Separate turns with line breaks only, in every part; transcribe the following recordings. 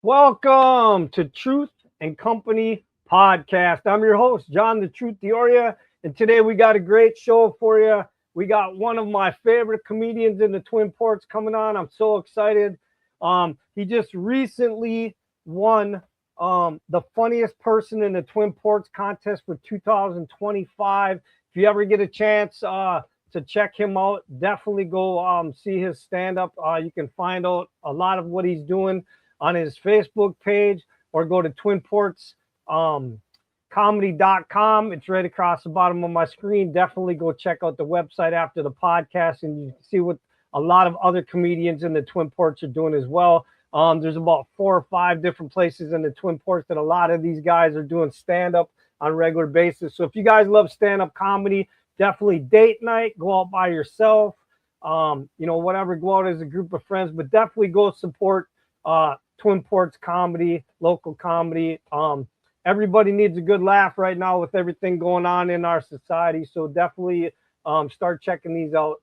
Welcome to Truth and Company Podcast. I'm your host, John the Truth Dioria, and today we got a great show for you. We got one of my favorite comedians in the Twin Ports coming on. I'm so excited. He just recently won the funniest person in the Twin Ports contest for 2025. If you ever get a chance to check him out, definitely go see his stand-up. You can find out a lot of what he's doing on his Facebook page, or go to twinportscomedy.com. It's right across the bottom of my screen. Definitely go check out the website after the podcast, and you can see what a lot of other comedians in the Twin Ports are doing as well. There's about 4 or 5 different places in the Twin Ports that a lot of these guys are doing stand-up on a regular basis. So if you guys love stand-up comedy, definitely date night, go out by yourself, whatever, go out as a group of friends, but definitely go support Twin Ports comedy, local comedy. Everybody needs a good laugh right now with everything going on in our society. So definitely start checking these out.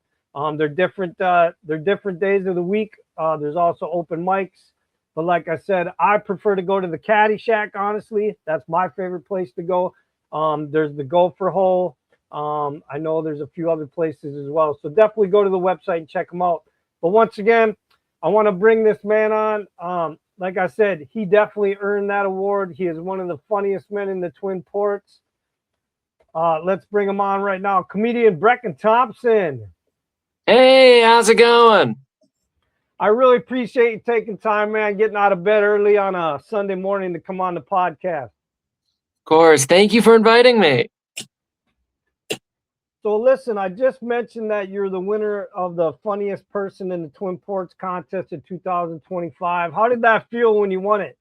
They're different days of the week. There's also open mics. But like I said, I prefer to go to the Caddy Shack, honestly. That's my favorite place to go. There's the Gopher Hole. I know there's a few other places as well. So definitely go to the website and check them out. But once again, I want to bring this man on. Like I said, he definitely earned that award. He is one of the funniest men in the Twin Ports. Let's bring him on right now. Comedian Brekken Thompson.
Hey, how's it going?
I really appreciate you taking time, man, getting out of bed early on a Sunday morning to come on the podcast.
Of course. Thank you for inviting me.
So listen, I just mentioned that you're the winner of the funniest person in the Twin Ports contest in 2025. How did that feel when you won it?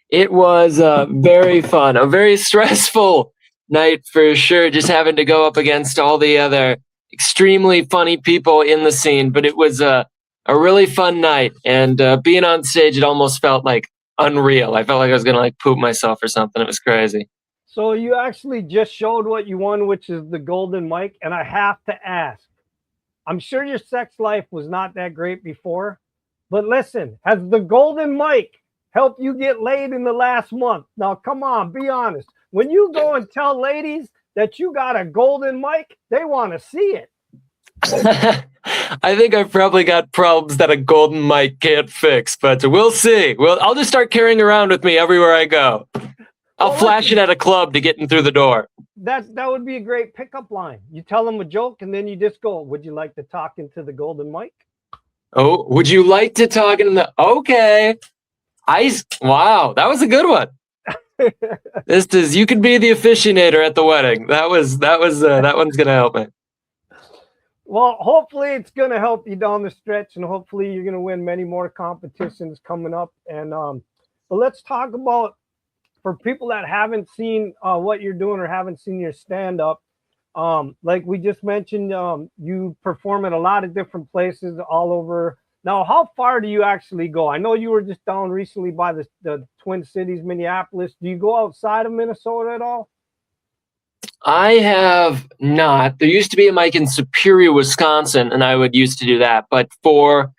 It was very fun, a very stressful night for sure, just having to go up against all the other extremely funny people in the scene. But it was a really fun night, and being on stage, it almost felt like unreal. I felt like I was going to poop myself or something. It was crazy.
So you actually just showed what you won, which is the golden mic. And I have to ask, I'm sure your sex life was not that great before, but listen, has the golden mic helped you get laid in the last month? Now, come on, be honest. When you go and tell ladies that you got a golden mic, they want to see it.
I think I've probably got problems that a golden mic can't fix, but we'll see. Well, I'll just start carrying around with me everywhere I go. I'll flash it at a club to get in through the door.
That would be a great pickup line. You tell them a joke, and then you just go, would you like to talk into the golden mic?
Oh, would you like to talk in the... Okay. Wow, that was a good one. You could be the officiator at the wedding. That one's going to help me.
Well, hopefully it's going to help you down the stretch, and hopefully you're going to win many more competitions coming up. And but let's talk about, for people that haven't seen what you're doing or haven't seen your stand-up, like we just mentioned, you perform at a lot of different places all over. Now, how far do you actually go? I know you were just down recently by the Twin Cities, Minneapolis. Do you go outside of Minnesota at all?
I have not. There used to be a mic in Superior, Wisconsin, and I would used to do that. But for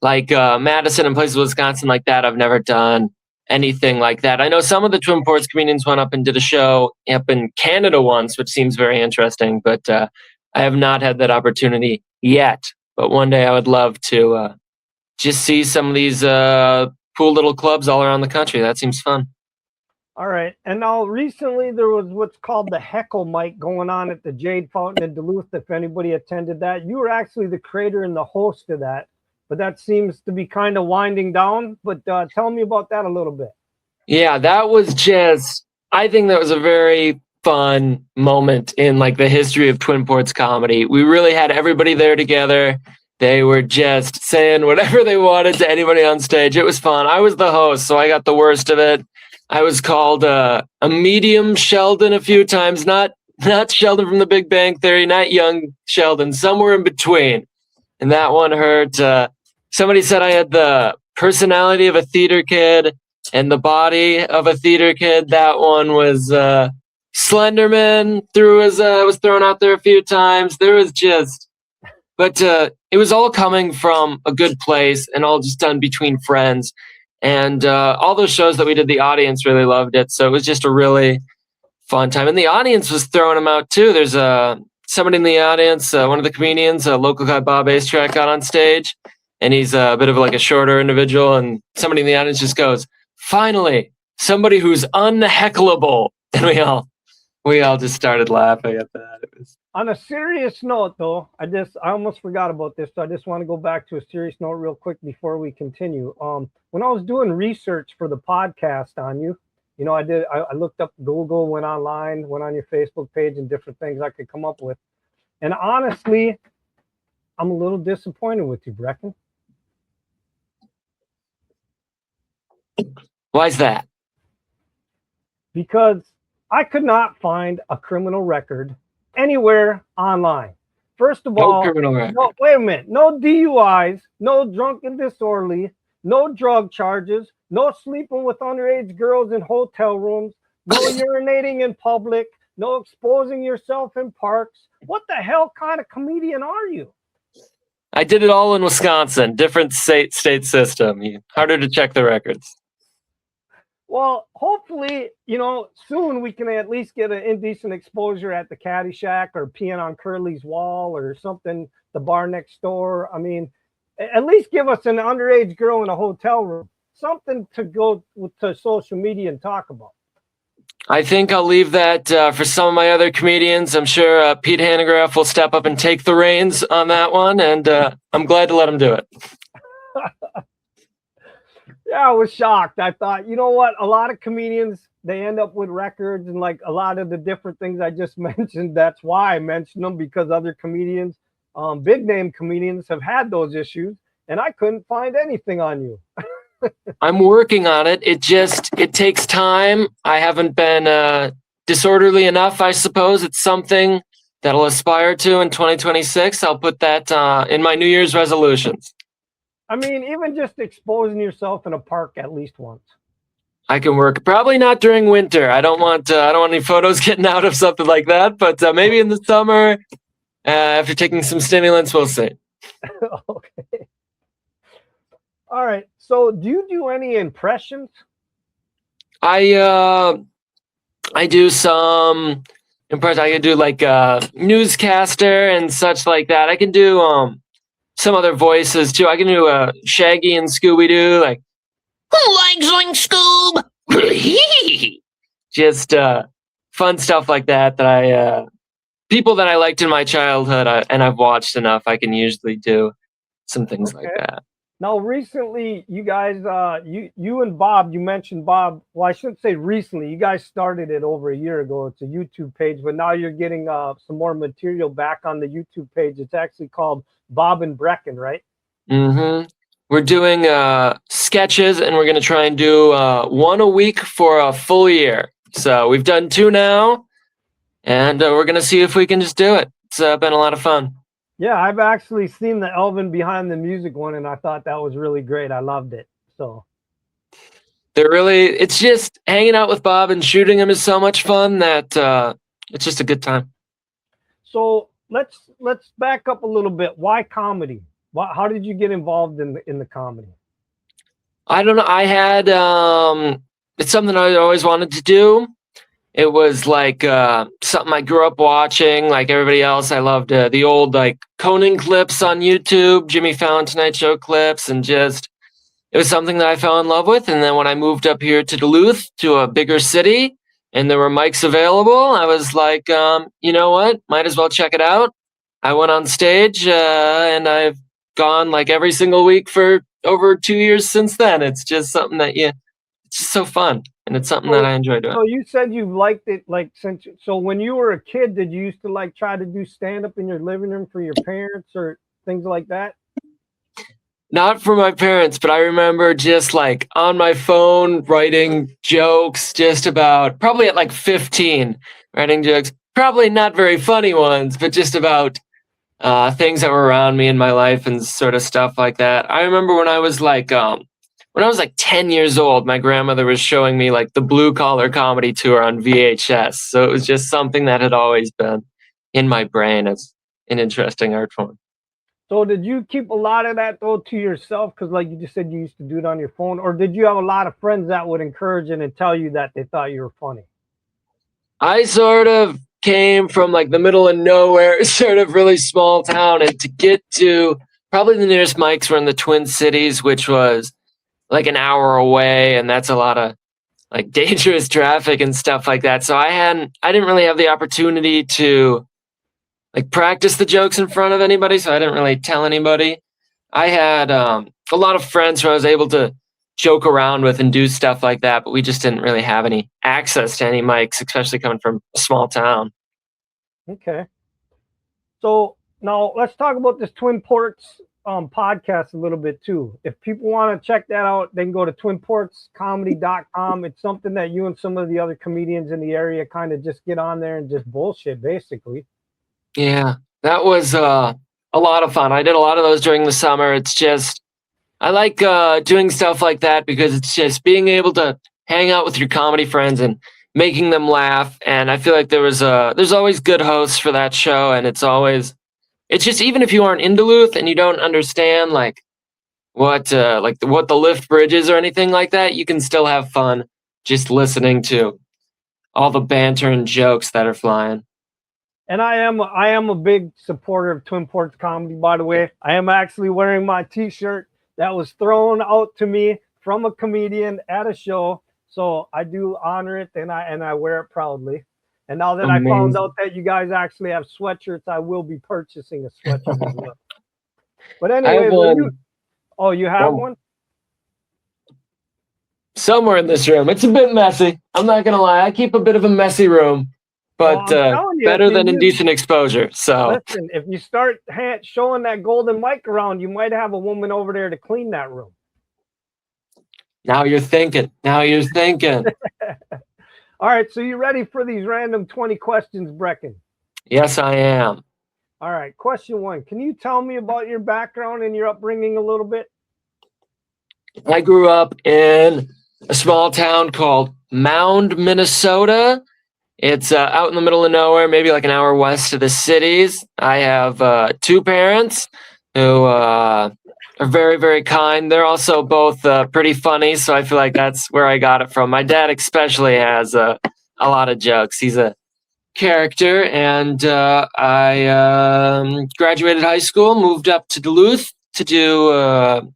Madison and places in Wisconsin like that, I've never done anything like that. I know some of the Twin Ports comedians went up and did a show up in Canada once, which seems very interesting, but I have not had that opportunity yet. But one day I would love to just see some of these cool little clubs all around the country. That seems fun.
All right. And now recently there was what's called the Heckle Mic going on at the Jade Fountain in Duluth, if anybody attended that. You were actually the creator and the host of that, but that seems to be kind of winding down. But tell me about that a little bit.
Yeah, that was just, I think that was a very fun moment in the history of Twin Ports comedy. We really had everybody there together. They were just saying whatever they wanted to anybody on stage. It was fun. I was the host, so I got the worst of it. I was called a medium Sheldon a few times, not Sheldon from the Big Bang Theory, not young Sheldon, somewhere in between. And that one hurt. Somebody said I had the personality of a theater kid and the body of a theater kid. That one was Slenderman. Was thrown out there a few times. There was just, but it was all coming from a good place and all just done between friends. And all those shows that we did, the audience really loved it. So it was just a really fun time. And the audience was throwing them out too. There's somebody in the audience, one of the comedians, a local guy, Bob Astrack, got on stage, and he's a bit of like a shorter individual. And somebody in the audience just goes, "Finally, somebody who's unheckleable." And we all just started laughing at that. It was...
On a serious note, though, I almost forgot about this, so I just want to go back to a serious note real quick before we continue. When I was doing research for the podcast on you, you know, I looked up Google, went online, went on your Facebook page, and different things I could come up with. And honestly, I'm a little disappointed with you, Brekken.
Why is that?
Because I could not find a criminal record anywhere online. First of all,
criminal record.
No, wait a minute. No DUIs, no drunk and disorderly, no drug charges, no sleeping with underage girls in hotel rooms, no urinating in public, no exposing yourself in parks. What the hell kind of comedian are you?
I did it all in Wisconsin, different state system. Harder to check the records.
Well, hopefully, you know, soon we can at least get an indecent exposure at the Caddy Shack or peeing on Curly's wall or something, the bar next door. I mean, at least give us an underage girl in a hotel room, something to go to social media and talk about.
I think I'll leave that for some of my other comedians. I'm sure Pete Hanegraaff will step up and take the reins on that one, and I'm glad to let him do it.
Yeah, I was shocked. I thought, you know what? A lot of comedians, they end up with records and like a lot of the different things I just mentioned. That's why I mentioned them, because other comedians, big name comedians, have had those issues, and I couldn't find anything on you.
I'm working on it. It takes time. I haven't been disorderly enough, I suppose. It's something that I'll aspire to in 2026. I'll put that in my New Year's resolutions.
I mean, even just exposing yourself in a park at least once.
I can work. Probably not during winter. I don't want any photos getting out of something like that. But maybe in the summer, after taking some stimulants, we'll see.
Okay. All right. So, do you do any impressions?
I do some impressions. I can do like newscaster and such like that. I can do some other voices too. I can do Shaggy and Scooby Doo, like "Who likes Scoob?" Just fun stuff like that. That I people that I liked in my childhood, and I've watched enough. I can usually do some things like that.
Now, recently, you guys, you and Bob, you mentioned Bob. Well, I shouldn't say recently. You guys started it over a year ago. It's a YouTube page, but now you're getting some more material back on the YouTube page. It's actually called Bob and Brekken, right?
Mm-hmm. We're doing sketches, and we're going to try and do one a week for a full year. So we've done 2 now, and we're going to see if we can just do it. It's been a lot of fun.
Yeah, I've actually seen the Elvin Behind the Music one, and I thought that was really great. I loved it. So
it's just hanging out with Bob and shooting him is so much fun that it's just a good time. So
let's back up a little bit. Why comedy? How did you get involved in the comedy?
I don't know. I had it's something I always wanted to do. It was like something I grew up watching, like everybody else. I loved the old like Conan clips on YouTube, Jimmy Fallon Tonight Show clips, and just it was something that I fell in love with. And then when I moved up here to Duluth, to a bigger city, and there were mics available, I was like, you know what? Might as well check it out. I went on stage, and I've gone like every single week for over 2 years since then. It's just something that it's just so fun. And it's something that I enjoy doing.
So you said you liked it like since. So when you were a kid, did you used to like try to do stand up in your living room for your parents or things like that?
Not for my parents, but I remember just like on my phone writing jokes, just about probably at like 15, writing jokes, probably not very funny ones, but just about things that were around me in my life and sort of stuff like that. I remember when I was like 10 years old, my grandmother was showing me like the Blue Collar Comedy Tour on VHS. So it was just something that had always been in my brain as an interesting art form.
So did you keep a lot of that though to yourself? Because like you just said, you used to do it on your phone, or did you have a lot of friends that would encourage it and tell you that they thought you were funny?
I sort of came from like the middle of nowhere, sort of really small town, and to get to probably the nearest mics were in the Twin Cities, which was like an hour away, and that's a lot of like dangerous traffic and stuff like that. So I didn't really have the opportunity to like practice the jokes in front of anybody, so I didn't really tell anybody. I had a lot of friends who I was able to joke around with and do stuff like that, but we just didn't really have any access to any mics, especially coming from a small town.
Okay. So now let's talk about this Twin Ports podcast a little bit too. If people want to check that out, they can go to twinportscomedy.com. It's something that you and some of the other comedians in the area kind of just get on there and just bullshit, basically.
Yeah, that was a lot of fun. I did a lot of those during the summer. It's just, I like doing stuff like that because it's just being able to hang out with your comedy friends and making them laugh. And I feel like there's always good hosts for that show, and it's just even if you aren't in Duluth and you don't understand what the lift bridge is or anything like that, you can still have fun just listening to all the banter and jokes that are flying.
And I am a big supporter of Twin Ports comedy, by the way. I am actually wearing my t-shirt that was thrown out to me from a comedian at a show. So I do honor it, and I wear it proudly. And now that
Amazing.
I found out that you guys actually have sweatshirts, I will be purchasing a sweatshirt as well. But anyway, you have one?
Somewhere in this room. It's a bit messy. I'm not gonna lie. I keep a bit of a messy room, but better than indecent exposure. So
listen, if you start showing that golden mic around, you might have a woman over there to clean that room.
Now you're thinking.
All right, so you ready for these random 20 questions, Brekken?
Yes, I am.
All right, question 1. Can you tell me about your background and your upbringing a little bit?
I grew up in a small town called Mound, Minnesota. It's out in the middle of nowhere, maybe like an hour west of the cities. I have 2 parents who are very, very kind. They're also both pretty funny, so I feel like that's where I got it from. My dad especially has a lot of jokes. He's a character, and I graduated high school, moved up to Duluth to do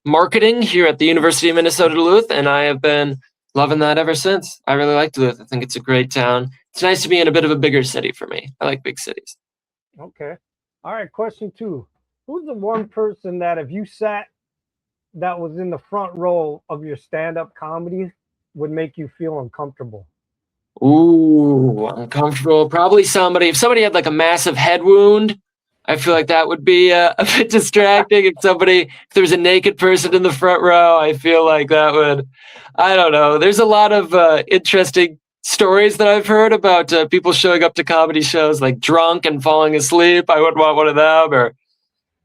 marketing here at the University of Minnesota Duluth, and I have been loving that ever since. I really like Duluth. I think it's a great town. It's nice to be in a bit of a bigger city for me. I like big cities.
Okay. All right, question 2. Who's the one person that if you sat that was in the front row of your stand-up comedy would make you feel uncomfortable?
Ooh, uncomfortable. Probably somebody. If somebody had like a massive head wound, I feel like that would be a bit distracting. If there was a naked person in the front row, I feel like that would, I don't know. There's a lot of interesting stories that I've heard about people showing up to comedy shows like drunk and falling asleep. I wouldn't want one of them. Or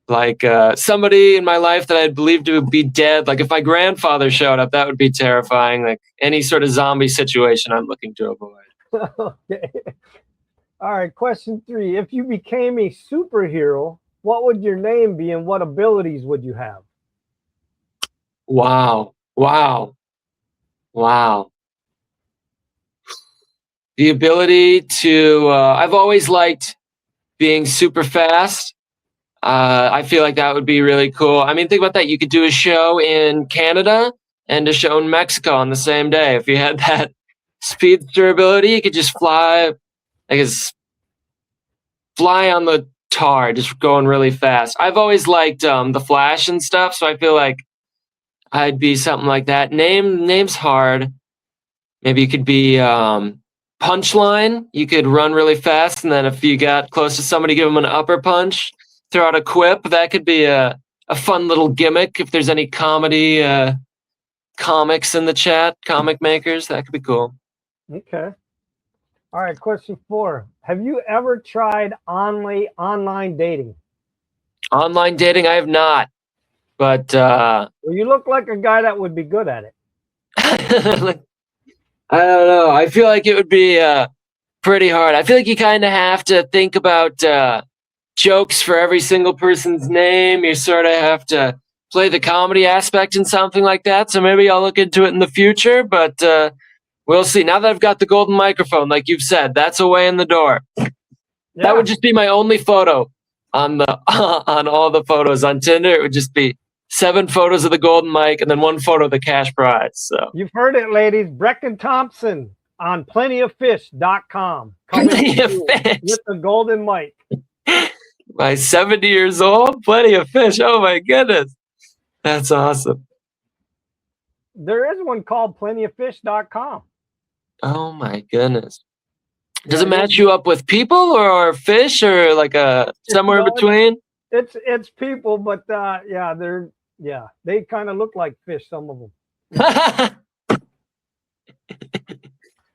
like somebody in my life that I'd believe to be dead. Like if my grandfather showed up, that would be terrifying. Like any sort of zombie situation I'm looking to avoid.
Okay. All right, question 3. If you became a superhero, what would your name be and what abilities would you have?
Wow. The ability to, I've always liked being super fast. I feel like that would be really cool. I mean, think about that. You could do a show in Canada and a show in Mexico on the same day. If you had that speedster ability, you could just fly on the tar, just going really fast. I've always liked the Flash and stuff, so I feel like I'd be something like that. Name's hard. Maybe you could be Punchline. You could run really fast, and then if you got close to somebody, give them an upper punch. Throw out a quip. That could be a fun little gimmick. If there's any comedy comics in the chat, comic makers, that could be cool.
Okay. All right, question 4. Have you ever tried online dating?
Online dating, I have not. But
well, you look like a guy that would be good at it.
I don't know. I feel like it would be pretty hard. I feel like you kind of have to think about jokes for every single person's name. You sort of have to play the comedy aspect in something like that. So maybe I'll look into it in the future, but we'll see. Now that I've got the golden microphone, like you've said, that's a way in the door.
Yeah.
That would just be my only photo on the on all the photos on Tinder. It would just be 7 photos of the golden mic and then 1 photo of the cash prize. So
you've heard it, ladies. Brekken Thompson on plentyoffish.com.
Plenty of Fish
with the golden mic.
My 70 years old, Plenty of Fish. Oh my goodness. That's awesome.
There is one called plentyoffish.com.
Oh my goodness. Does it match you up with people or fish or like somewhere in between?
It's people, but they kind of look like fish, some of them.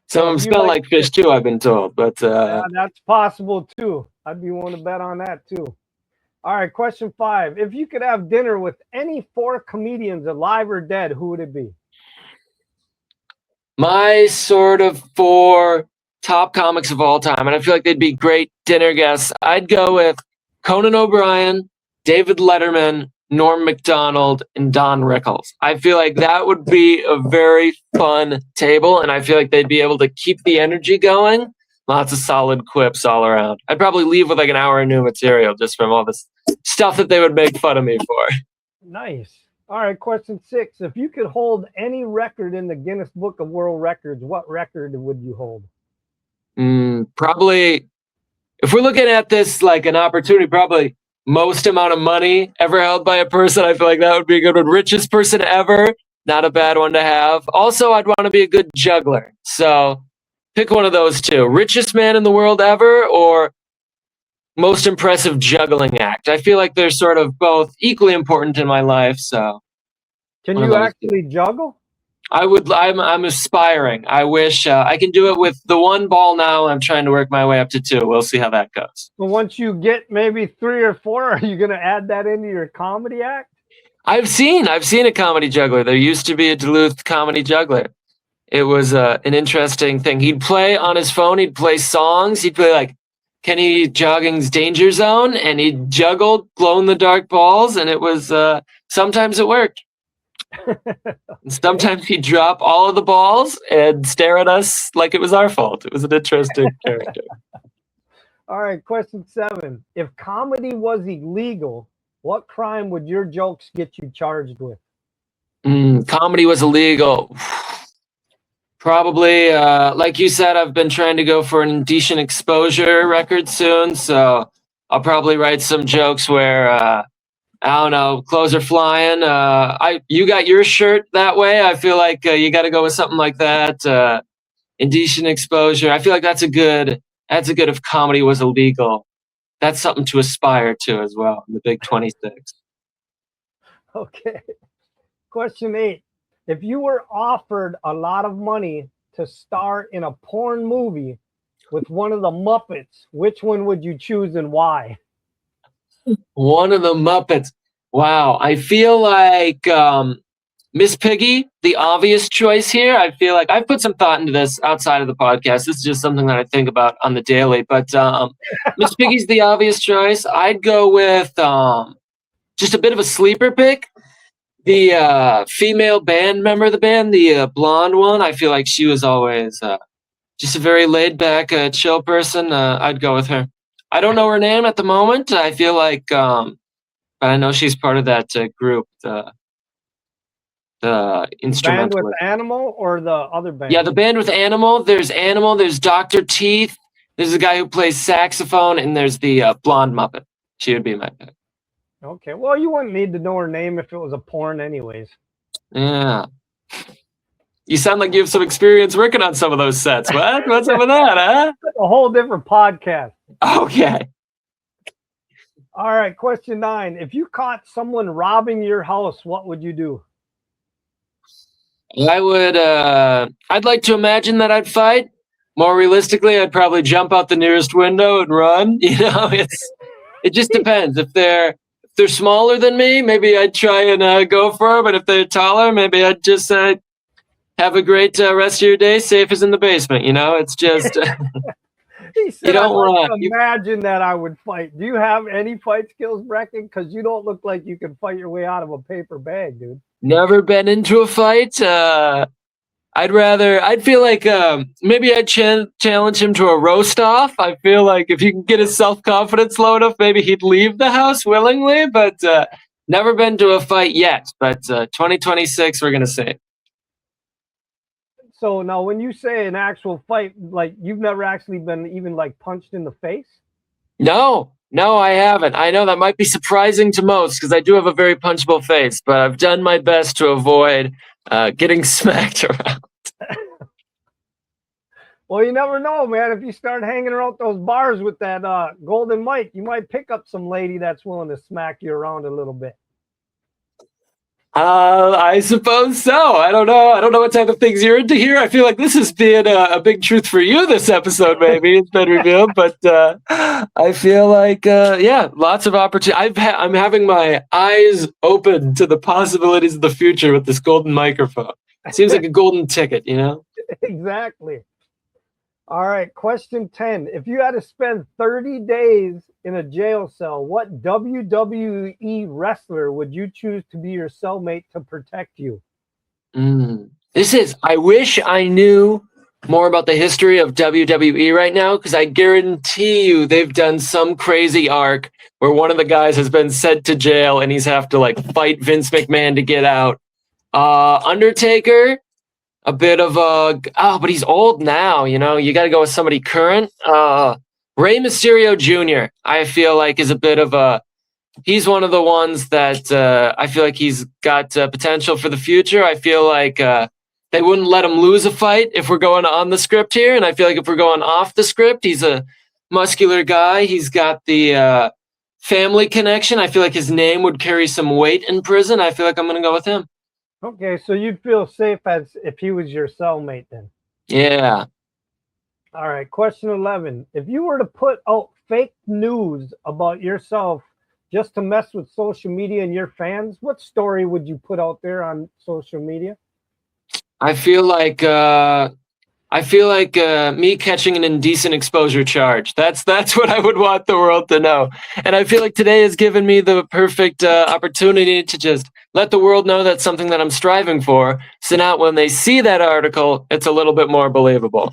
Some of them smell like fish too, I've been told. But
yeah, that's possible too. I'd be willing to bet on that too. All right, question 5. If you could have dinner with any 4 comedians, alive or dead, who would it be?
My sort of 4 top comics of all time, and I feel like they'd be great dinner guests. I'd go with Conan O'Brien, David Letterman, Norm Macdonald, and Don Rickles. I feel like that would be a very fun table, and I feel like they'd be able to keep the energy going. Lots of solid quips all around. I'd probably leave with like an hour of new material just from all this stuff that they would make fun of me for.
Nice. All right, question 6. If you could hold any record in the Guinness Book of World Records, what record would you hold?
Probably, if we're looking at this like an opportunity, probably most amount of money ever held by a person. I feel like that would be a good one. Richest person ever, not a bad one to have. Also, I'd want to be a good juggler. So pick one of those 2. Richest man in the world ever or most impressive juggling act. I feel like they're sort of both equally important in my life. So
can you actually juggle?
I would. I'm aspiring. I wish I can do it with the 1 ball now. I'm trying to work my way up to 2. We'll see how that goes.
So once you get maybe 3 or 4, are you going to add that into your comedy act?
I've seen a comedy juggler. There used to be a Duluth comedy juggler. It was an interesting thing. He'd play on his phone. He'd play songs. He'd play like Kenny Jogging's Danger Zone, and he'd juggle glow-in-the-dark balls. And it was sometimes it worked. Sometimes he'd drop all of the balls and stare at us like it was our fault. It was an interesting character.
All right, question 7. If comedy was illegal, what crime would your jokes get you charged with?
Comedy was illegal. Probably, like you said, I've been trying to go for an indecent exposure record soon, so I'll probably write some jokes where I don't know, clothes are flying. You got your shirt that way. I feel like you got to go with something like that. Indecent exposure. I feel like that's a good if comedy was illegal. That's something to aspire to as well in the Big 26.
Okay. Question 8. If you were offered a lot of money to star in a porn movie with one of the Muppets, which one would you choose and why?
One of the Muppets. Wow. I feel like Miss Piggy, the obvious choice here. I feel like I've put some thought into this outside of the podcast. This is just something that I think about on the daily. But Miss Piggy's the obvious choice. I'd go with just a bit of a sleeper pick. The female band member of the band, the blonde one. I feel like she was always just a very laid-back, chill person. I'd go with her. I don't know her name at the moment. I feel like... but I know she's part of that group, the instrumental.
Band with Animal or the other band?
Yeah, the band with Animal. There's Dr. Teeth. There's a guy who plays saxophone, and there's the blonde Muppet. She would be my pick.
Okay, well, you wouldn't need to know her name if it was a porn anyways.
Yeah. You sound like you have some experience working on some of those sets. What? What's up with that, huh?
A whole different podcast.
Okay.
All right, question 9. If you caught someone robbing your house, what would you do?
I would, I'd like to imagine that I'd fight. More realistically, I'd probably jump out the nearest window and run. You know, it just depends. If they're smaller than me, maybe I'd try and go for it. But if they're taller, maybe I'd just have a great rest of your day, safe as in the basement. You know, it's just...
He said,
You
I'd
don't
like
want
to imagine that I would fight. Do you have any fight skills, Brecken? Because you don't look like you can fight your way out of a paper bag, dude.
never been into a fight. I'd feel like maybe I'd challenge him to a roast off. I feel like if you can get his self confidence low enough, maybe he'd leave the house willingly, but never been to a fight yet. But 2026, we're going to see.
So now, when you say an actual fight, like you've never actually been even like punched in the face?
No, I haven't. I know that might be surprising to most because I do have a very punchable face, but I've done my best to avoid getting smacked around.
Well, you never know, man. If you start hanging around those bars with that golden mic, you might pick up some lady that's willing to smack you around a little bit.
I suppose so. I don't know. I don't know what type of things you're into here. I feel like this is being a big truth for you this episode, maybe. It's been revealed, but I feel like, yeah, lots of opportunity. I'm having my eyes open to the possibilities of the future with this golden microphone. Seems like a golden ticket, you know?
Exactly. All right, question 10. If you had to spend 30 days in a jail cell, what WWE wrestler would you choose to be your cellmate to protect you?
I wish I knew more about the history of WWE right now, because I guarantee you they've done some crazy arc where one of the guys has been sent to jail and he's have to like fight Vince McMahon to get out. Undertaker, a bit of but he's old now, you know, you got to go with somebody current. Rey Mysterio Jr., I feel like is a bit of he's one of the ones that I feel like he's got potential for the future. I feel like they wouldn't let him lose a fight if we're going on the script here. And I feel like if we're going off the script, he's a muscular guy. He's got the family connection. I feel like his name would carry some weight in prison. I feel like I'm going to go with him.
Okay, so you'd feel safe as if he was your cellmate then.
Yeah.
All right, question 11. If you were to put out fake news about yourself just to mess with social media and your fans, what story would you put out there on social media?
I feel like me catching an indecent exposure charge. That's what I would want the world to know. And I feel like today has given me the perfect opportunity to just let the world know that's something that I'm striving for. So now when they see that article, it's a little bit more believable.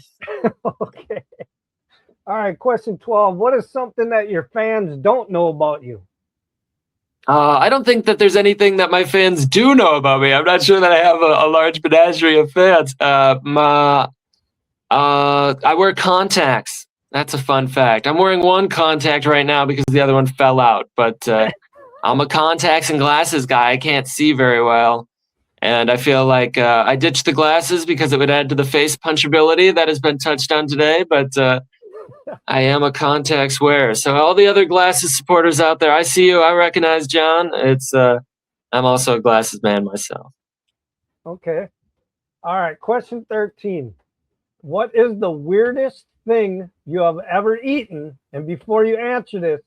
Okay. All right, question 12. What is something that your fans don't know about you?
I don't think that there's anything that my fans do know about me. I'm not sure that I have a large menagerie of fans. I wear contacts. That's a fun fact. I'm wearing one contact right now because the other one fell out. But I'm a contacts and glasses guy. I can't see very well. And I feel like I ditched the glasses because it would add to the face punchability that has been touched on today. But I am a contacts wearer. So all the other glasses supporters out there, I see you. I recognize John. I'm also a glasses man myself.
Okay. All right, question 13. What is the weirdest thing you have ever eaten? And before you answer this,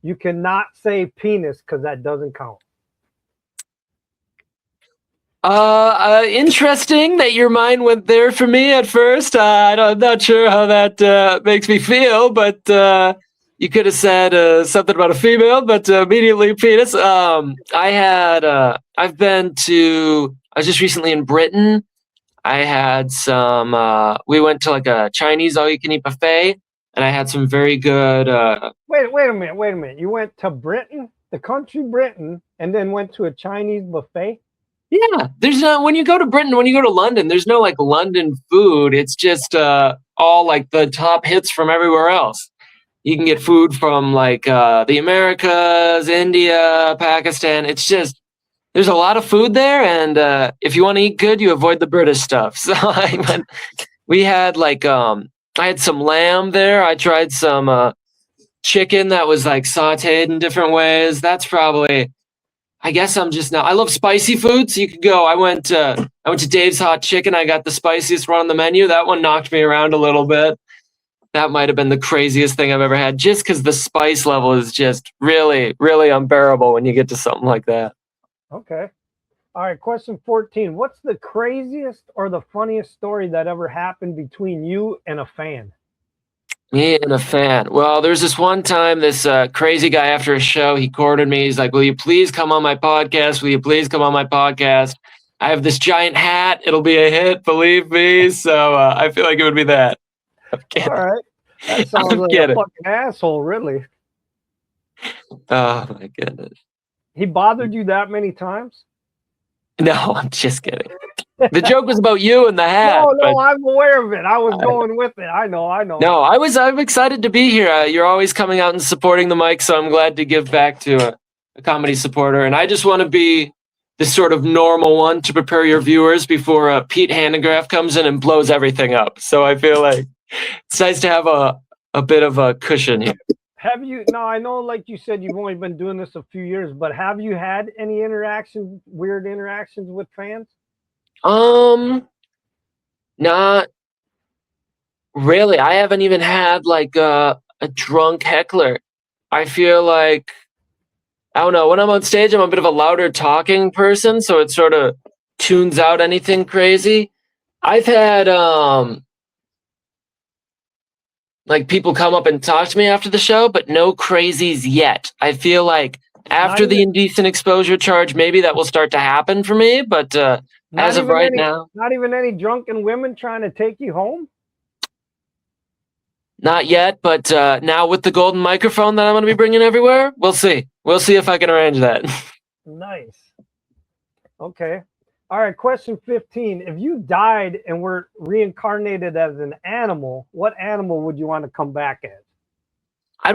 you cannot say penis because that doesn't count.
Interesting that your mind went there for me at first. I'm not sure how that makes me feel, but you could have said something about a female, but immediately penis. I was just recently in Britain. I had we went to like a Chinese all-you-can-eat buffet, and I had some very good.
Wait a minute. You went to Britain, the country Britain, and then went to a Chinese buffet?
Yeah, there's no, when you go to Britain, when you go to London, there's no like London food. It's just all like the top hits from everywhere else. You can get food from like the Americas, India, Pakistan. It's just there's a lot of food there, and if you want to eat good, you avoid the British stuff. So we had like I had some lamb there. I tried some chicken that was like sautéed in different ways. That's probably. I guess I'm just now. I love spicy food, so you could go. I went to Dave's Hot Chicken. I got the spiciest one on the menu. That one knocked me around a little bit. That might have been the craziest thing I've ever had, just because the spice level is just really, really unbearable when you get to something like that.
Okay. All right, question 14. What's the craziest or the funniest story that ever happened between you and a fan?
Me and a fan. Well, there's this one time this crazy guy after a show, he cornered me. He's like, "Will you please come on my podcast? Will you please come on my podcast? I have this giant hat. It'll be a hit, believe me." So I feel like it would be that. I'm
All
kidding.
right. That sounds
I'm
like a
kidding.
fucking asshole, really.
Oh my goodness.
He bothered you that many times?
No, I'm just kidding. The joke was about you and the hat.
No, I'm aware of it. I was going with it. I know.
No, I'm excited to be here. You're always coming out and supporting the mic, so I'm glad to give back to a comedy supporter. And I just want to be the sort of normal one to prepare your viewers before Pete Handegraff comes in and blows everything up. So I feel like it's nice to have a bit of a cushion here.
Have you, now I know, like you said, you've only been doing this a few years, but have you had any weird interactions with fans?
Not really. I haven't even had like a drunk heckler. I feel like, I don't know, when I'm on stage, I'm a bit of a louder talking person, so it sort of tunes out anything crazy. I've had like people come up and talk to me after the show, but no crazies yet. I feel like after the indecent exposure charge, maybe that will start to happen for me, but as of right now,
not even any drunken women trying to take you home?
Not yet, but now with the golden microphone that I'm going to be bringing everywhere, we'll see. We'll see if I can arrange that.
Nice. Okay. All right. Question 15. If you died and were reincarnated as an animal, what animal would you want to come back as?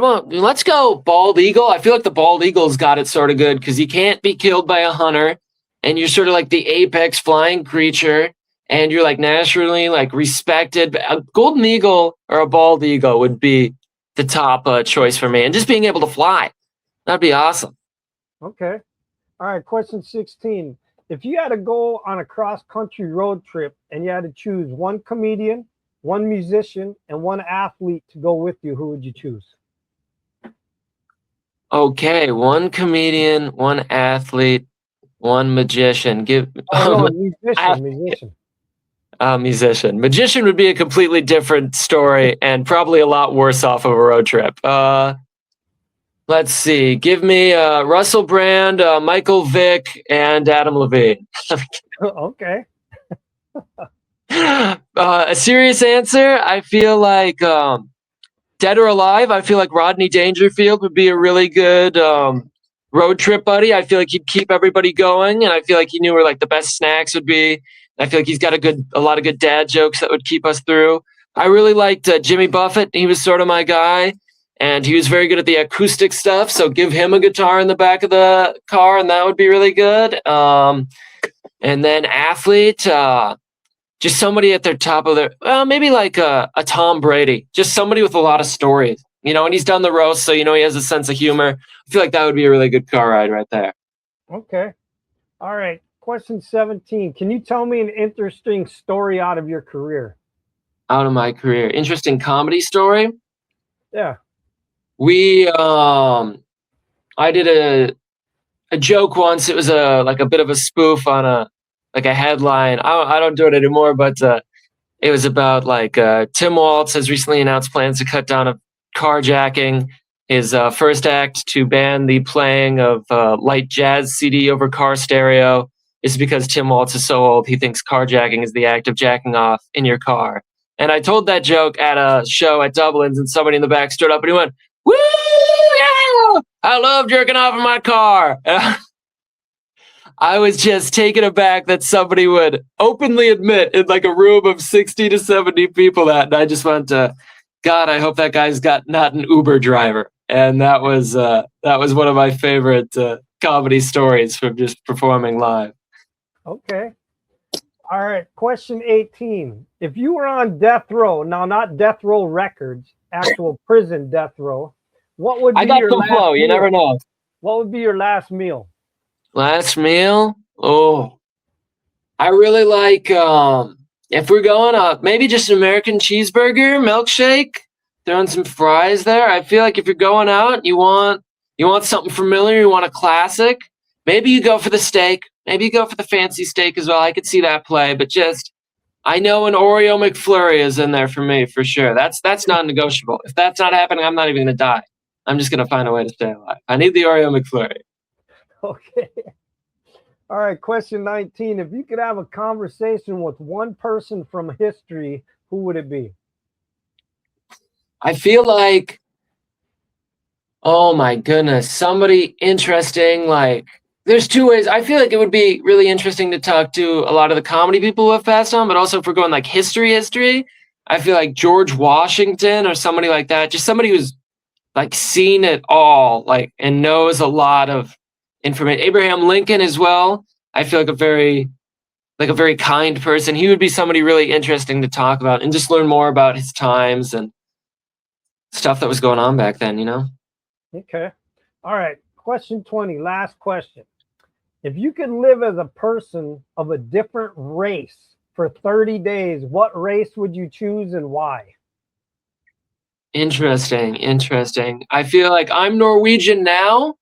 Let's go bald eagle. I feel like the bald eagle's got it sort of good because you can't be killed by a hunter and you're sort of like the apex flying creature and you're like naturally like respected. A golden eagle or a bald eagle would be the top choice for me. And just being able to fly, that'd be awesome.
Okay. All right. Question 16. If you had to go on a cross-country road trip and you had to choose one comedian, one musician, and one athlete to go with you, who would you choose?
Okay, one comedian, one athlete, one magician.
Musician.
Musician. Magician would be a completely different story and probably a lot worse off of a road trip. Let's see. Give me Russell Brand, Michael Vick, and Adam Levine.
Okay.
A serious answer, I feel like dead or alive, I feel like Rodney Dangerfield would be a really good road trip buddy. I feel like he'd keep everybody going, and I feel like he knew where like the best snacks would be. I feel like he's got a lot of good dad jokes that would keep us through. I really liked Jimmy Buffett. He was sort of my guy, and he was very good at the acoustic stuff. So give him a guitar in the back of the car, and that would be really good. And then athlete, just somebody at their top of their, maybe like a Tom Brady, just somebody with a lot of stories, and he's done the roast, so he has a sense of humor. I feel like that would be a really good car ride right there.
Okay. All right. Question 17. Can you tell me an interesting story out of your career?
Out of my career. Interesting comedy story?
Yeah.
I did a joke once. It was like a bit of a spoof on a headline. I don't do it anymore, but it was about like Tim Waltz has recently announced plans to cut down a carjacking. His first act to ban the playing of light jazz CD over car stereo is because Tim Waltz is so old he thinks carjacking is the act of jacking off in your car. And I told that joke at a show at Dublin's, and somebody in the back stood up and he went, "Woo! Yeah! I love jerking off in my car." I was just taken aback that somebody would openly admit in like a room of 60 to 70 people that, and I just went to, God, I hope that guy's not an Uber driver. And that was one of my favorite comedy stories from just performing live.
Okay. All right. Question 18. If you were on death row, now not death row records, actual prison death row, what would be your last
flow? You never know.
What would be your last meal?
Last meal? Oh, I really like, if we're going maybe just an American cheeseburger, milkshake, throwing some fries there. I feel like if you're going out, you want something familiar, you want a classic. Maybe you go for the steak. Maybe you go for the fancy steak as well. I could see that play, but just I know an Oreo McFlurry is in there for me for sure. That's non-negotiable. If that's not happening, I'm not even gonna die. I'm just gonna find a way to stay alive. I need the Oreo McFlurry.
Okay. All right, question 19. If you could have a conversation with one person from history, who would it be?
I feel like, oh my goodness, somebody interesting. Like, there's two ways. I feel like it would be really interesting to talk to a lot of the comedy people who have passed on, but also if we're going like history, I feel like George Washington or somebody like that, just somebody who's like seen it all, like, and knows a lot of information. Abraham Lincoln as well. I feel like a very kind person. He would be somebody really interesting to talk about and just learn more about his times and stuff that was going on back then, you know?
Okay. All right. Question 20. Last question. If you could live as a person of a different race for 30 days, what race would you choose and why?
Interesting. I feel like I'm Norwegian now.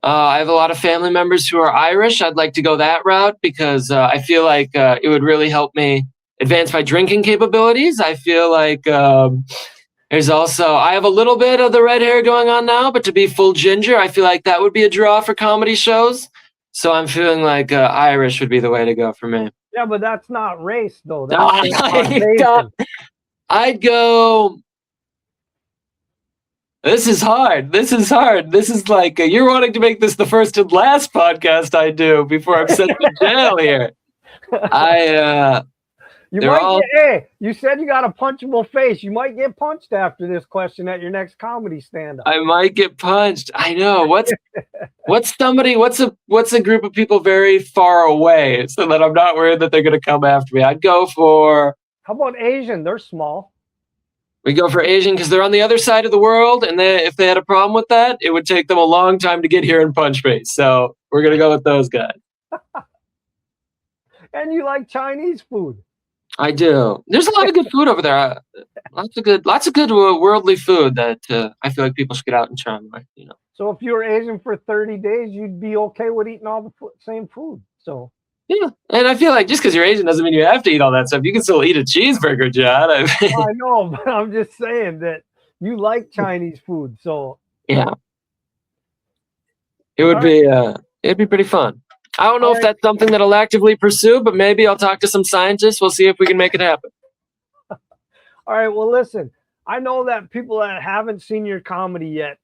I have a lot of family members who are Irish. I'd like to go that route because I feel like it would really help me advance my drinking capabilities. I feel like there's also, I have a little bit of the red hair going on now, but to be full ginger, I feel like that would be a draw for comedy shows. So I'm feeling like Irish would be the way to go for me.
Yeah, but that's not race, though.
I'd go. This is hard. This is like you're wanting to make this the first and last podcast I do before I'm sent to jail here.
Hey, you said you got a punchable face. You might get punched after this question at your next comedy stand-up.
I might get punched. I know. What's a group of people very far away so that I'm not worried that they're gonna come after me? I'd go for.
How about Asian? They're small.
We go for Asian because they're on the other side of the world, and if they had a problem with that, it would take them a long time to get here and punch me. So we're gonna go with those guys.
And you like Chinese food?
I do. There's a lot of good food over there. Lots of good worldly food that I feel like people should get out and try. You know.
So if you were Asian for 30 days, you'd be okay with eating all the same food. So.
Yeah, and I feel like just because you're Asian doesn't mean you have to eat all that stuff. You can still eat a cheeseburger, John.
I know, but I'm just saying that you like Chinese food, so
yeah, it would be it'd be pretty fun. I don't know if that's something that I'll actively pursue, but maybe I'll talk to some scientists. We'll see if we can make it happen.
All right. Well, listen, I know that people that haven't seen your comedy yet,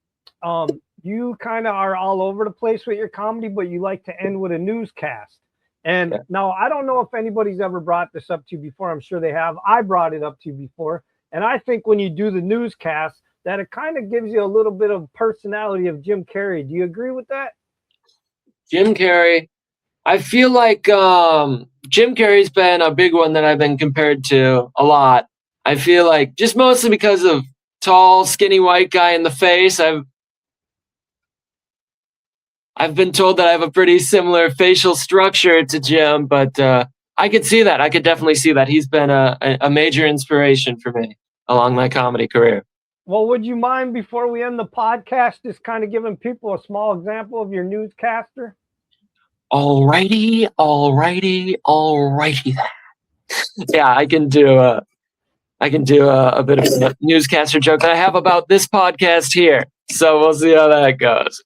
you kind of are all over the place with your comedy, but you like to end with a newscast. And now I don't know if anybody's ever brought this up to you before. I'm sure they have. I brought it up to you before. And I think when you do the newscast, that it kind of gives you a little bit of personality of Jim Carrey. Do you agree with that?
Jim Carrey. I feel like Jim Carrey's been a big one that I've been compared to a lot. I feel like just mostly because of tall, skinny white guy in the face. I've been told that I have a pretty similar facial structure to Jim, but I could see that. I could definitely see that. He's been a major inspiration for me along my comedy career.
Well, would you mind, before we end the podcast, just kind of giving people a small example of your newscaster?
Alrighty. Yeah, I can do a bit of a newscaster joke that I have about this podcast here. So we'll see how that goes.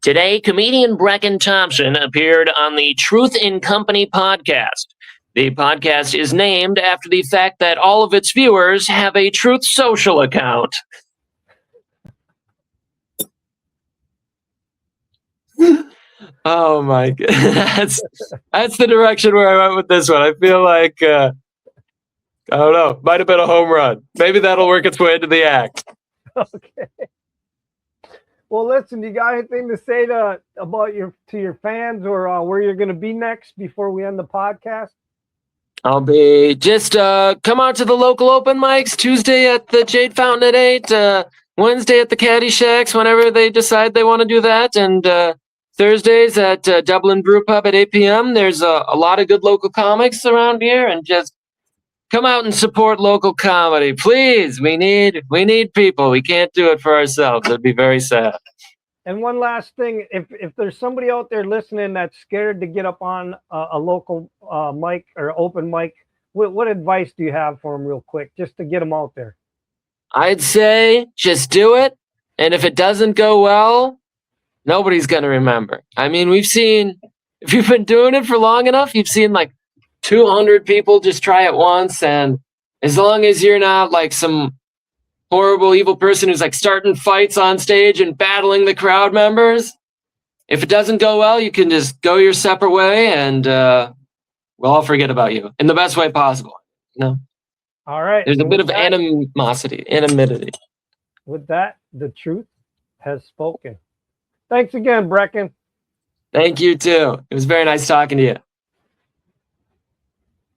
Today, comedian Brekken Thompson appeared on the Truth in Company podcast. The podcast is named after the fact that all of its viewers have a Truth Social account. Oh my god, that's the direction where I went with this one. I feel like I don't know, might have been a home run. Maybe that'll work its way into the act.
Okay. Well, listen, you got anything to say to your fans or where you're going to be next before we end the podcast?
I'll be just come out to the local open mics Tuesday at the Jade Fountain at 8, Wednesday at the Caddy Shacks whenever they decide they want to do that, and Thursdays at Dublin Brew Pub at 8 p.m. There's a lot of good local comics around here, and just come out and support local comedy, please. We need people. We can't do it for ourselves. It'd be very sad.
And one last thing, if there's somebody out there listening that's scared to get up on a local mic or open mic, what advice do you have for them real quick, just to get them out there?
I'd say just do it. And if it doesn't go well, nobody's going to remember. I mean, we've seen, if you've been doing it for long enough, you've seen like 200 people just try it once. And as long as you're not like some horrible, evil person who's like starting fights on stage and battling the crowd members, if it doesn't go well, you can just go your separate way and we'll all forget about you in the best way possible. You know?
All right.
There's a bit of anonymity.
With that, the truth has spoken. Thanks again, Brekken.
Thank you too. It was very nice talking to you.